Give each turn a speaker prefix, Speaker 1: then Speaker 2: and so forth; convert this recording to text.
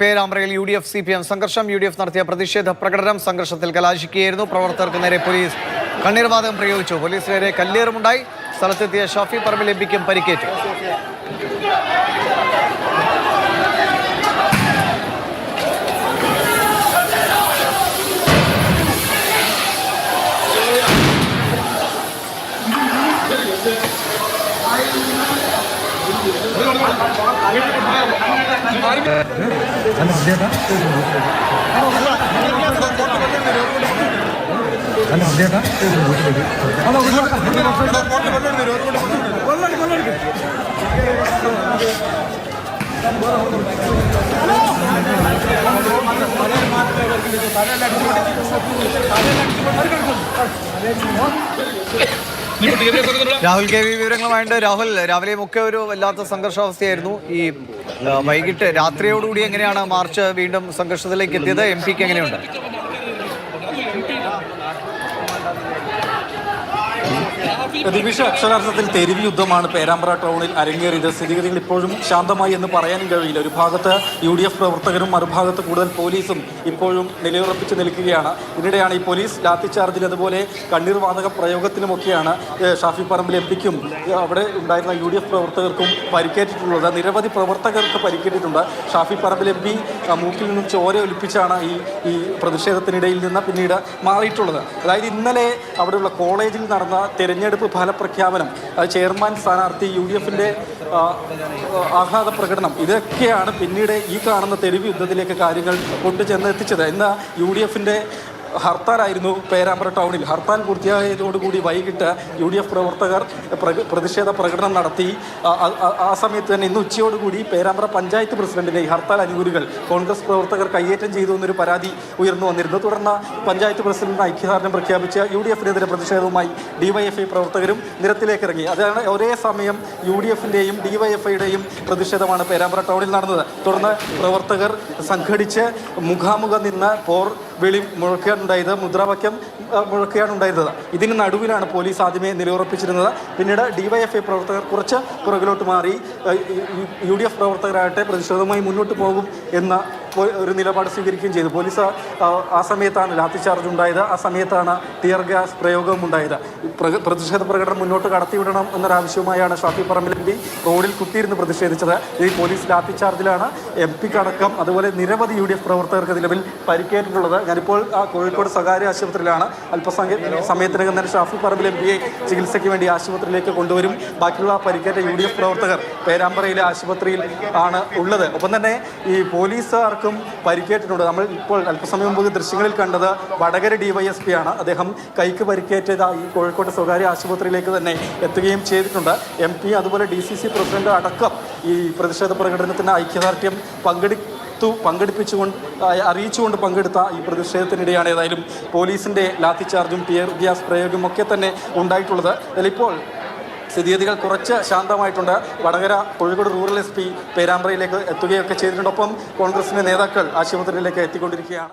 Speaker 1: പേരാമ്പ്രയിൽ UDF CPM സംഘർഷം. UDF നടത്തിയ പ്രതിഷേധ പ്രകടനം സംഘർഷത്തിൽ കലാശിക്കുകയായിരുന്നു. പ്രവർത്തകർക്ക് നേരെ പോലീസ് കണ്ണീർവാതകം പ്രയോഗിച്ചു. പോലീസിന് നേരെ കല്ലേറുമുണ്ടായി. സ്ഥലത്തെത്തിയ ഷാഫി പറമ്പിൽ എംപിക്കും പരിക്കേറ്റു. രാഹുൽ കെ വി വിവരങ്ങളുമായിട്ട്. രാഹുൽ, രാവിലെയുമൊക്കെ ഒരു വല്ലാത്ത സംഘർഷാവസ്ഥയായിരുന്നു. ഈ വൈകിട്ട് രാത്രിയോടുകൂടി എങ്ങനെയാണ് മാർച്ച് വീണ്ടും സംഘർഷത്തിലേക്ക് എത്തിയത്? എംപിക്ക് എങ്ങനെയുണ്ട്?
Speaker 2: ദിവിഷ, അക്ഷരാർത്ഥത്തിൽ തെരുവ് യുദ്ധമാണ് പേരാമ്പ്ര ടൗണിൽ അരങ്ങേറിയത്. സ്ഥിതിഗതികൾ ഇപ്പോഴും ശാന്തമായി എന്ന് പറയാനും കഴിയില്ല. ഒരു ഭാഗത്ത് UDF പ്രവർത്തകരും മറുഭാഗത്ത് കൂടുതൽ പോലീസും ഇപ്പോഴും നിലയുറപ്പിച്ച് നിൽക്കുകയാണ്. ഇതിനിടെയാണ് ഈ പോലീസ് ലാത്തിച്ചാർജിൽ അതുപോലെ കണ്ണീർവാതക പ്രയോഗത്തിലുമൊക്കെയാണ് ഷാഫി പറമ്പിൽ എംപിക്കും അവിടെ ഉണ്ടായിരുന്ന UDF പ്രവർത്തകർക്കും പരിക്കേറ്റിട്ടുള്ളത്. നിരവധി പ്രവർത്തകർക്ക് പരിക്കേറ്റിട്ടുണ്ട്. ഷാഫി പറമ്പിൽ MP മൂക്കിൽ നിന്നും ചോര ഒലിപ്പിച്ചാണ് ഈ പ്രതിഷേധത്തിനിടയിൽ നിന്ന് പിന്നീട് മാറിയിട്ടുള്ളത്. അതായത് ഇന്നലെ അവിടെയുള്ള കോളേജിൽ നടന്ന തെരഞ്ഞെടുപ്പ് ഫലപ്രഖ്യാപനം, ചെയർമാൻ സ്ഥാനാർത്ഥി UDFന്റെ ആഹ്ലാദ പ്രകടനം, ഇതൊക്കെയാണ് പിന്നീട് ഈ കാണുന്ന തെരുവ് യുദ്ധത്തിലേക്ക് കാര്യങ്ങൾ കൊണ്ടുചെന്നെത്തിച്ചത്. ഇന്ന് UDFന്റെ ഹർത്താലായിരുന്നു പേരാമ്പ്ര ടൗണിൽ. ഹർത്താൽ പൂർത്തിയായതോടുകൂടി വൈകിട്ട് UDF പ്രവർത്തകർ പ്രതിഷേധ പ്രകടനം നടത്തി. ആ സമയത്ത് തന്നെ ഇന്ന് ഉച്ചയോടുകൂടി പേരാമ്പ്ര പഞ്ചായത്ത് പ്രസിഡന്റിനെ ഈ ഹർത്താൽ അനുകൂലികൾ കോൺഗ്രസ് പ്രവർത്തകർ കയ്യേറ്റം ചെയ്തു എന്നൊരു പരാതി ഉയർന്നു വന്നിരുന്നു. തുടർന്ന് പഞ്ചായത്ത് പ്രസിഡന്റിന് ഐക്യദാർഢ്യം പ്രഖ്യാപിച്ച UDFനെതിരെ പ്രതിഷേധവുമായി DYFI പ്രവർത്തകരും നിരത്തിലേക്ക് ഇറങ്ങി. അതാണ് ഒരേ സമയം UDFന്റെയും DYFIയുടെയും പ്രതിഷേധമാണ് പേരാമ്പ്ര ടൗണിൽ നടന്നത്. തുടർന്ന് പ്രവർത്തകർ സംഘടിച്ച് മുഖാമുഖം നിന്ന് വിളി മുഴക്കുകയാണുണ്ടായത്, മുദ്രാവാക്യം മുഴക്കുകയാണുണ്ടായിരുന്നത്. ഇതിന് നടുവിലാണ് പോലീസ് ആദ്യമേ നിലയുറപ്പിച്ചിരുന്നത്. പിന്നീട് DYFI പ്രവർത്തകർ കുറച്ച് പുറകിലോട്ട് മാറി. UDF പ്രവർത്തകരാകട്ടെ പ്രതിഷേധവുമായി മുന്നോട്ട് പോകും എന്ന ഒരു നിലപാട് സ്വീകരിക്കുകയും ചെയ്തു. പോലീസ് ആ സമയത്താണ് ലാത്തിചാർജ് ഉണ്ടായത്. ആ സമയത്താണ് ടിയർ ഗ്യാസ് പ്രയോഗവും ഉണ്ടായത്. പ്രതിഷേധ പ്രകടനം മുന്നോട്ട് കടത്തിവിടണം എന്നൊരാവശ്യവുമായാണ് ഷാഫി പറമ്പിൽ MP റോഡിൽ കുത്തിയിരുന്ന് പ്രതിഷേധിച്ചത്. ഈ പോലീസ് ലാത്തിചാർജിലാണ് MPക്കടക്കം അതുപോലെ നിരവധി UDF പ്രവർത്തകർക്ക് നിലവിൽ പരിക്കേറ്റിട്ടുള്ളത്. ഞാനിപ്പോൾ കോഴിക്കോട് സ്വകാര്യ ആശുപത്രിയിലാണ്. സമയത്തിനകം തന്നെ ഷാഫി പറമ്പിൽ MPയെ ചികിത്സയ്ക്ക് വേണ്ടി ആശുപത്രിയിലേക്ക് കൊണ്ടുവരും. ബാക്കിയുള്ള പരിക്കേറ്റ UDF പ്രവർത്തകർ പേരാമ്പ്രയിലെ ആശുപത്രിയിൽ ആണ് ഉള്ളത്. ഒപ്പം തന്നെ ഈ പോലീസുകാർക്കും പരിക്കേറ്റിട്ടുണ്ട്. നമ്മൾ ഇപ്പോൾ അല്പസമയം മുമ്പ് ദൃശ്യങ്ങളിൽ കണ്ടത് വടകര DYSP ആണ്. അദ്ദേഹം കൈക്ക് പരിക്കേറ്റത് ഈ കോഴിക്കോട് സ്വകാര്യ ആശുപത്രിയിലേക്ക് തന്നെ എത്തുകയും ചെയ്തിട്ടുണ്ട്. MP അതുപോലെ DCC പ്രസിഡന്റ് അടക്കം ഈ പ്രതിഷേധ പ്രകടനത്തിന് ഐക്യദാർഢ്യം അറിയിച്ചുകൊണ്ട് പങ്കെടുത്ത ഈ പ്രതിഷേധത്തിനിടെയാണ് ഏതായാലും പോലീസിന്റെ ലാത്തിചാർജും ടിയർ ഗ്യാസ് പ്രയോഗവും ഒക്കെ തന്നെ ഉണ്ടായിട്ടുള്ളത്. അതിലിപ്പോൾ സ്ഥിതിഗതികൾ കുറച്ച് ശാന്തമായിട്ടുണ്ട്. വടകര കോഴിക്കോട് റൂറൽ SP പേരാമ്പ്രയിലേക്ക് എത്തുകയൊക്കെ ചെയ്തിട്ടുണ്ട്. ഒപ്പം കോൺഗ്രസിന്റെ നേതാക്കൾ ആശുപത്രിയിലേക്ക് എത്തിക്കൊണ്ടിരിക്കുകയാണ്.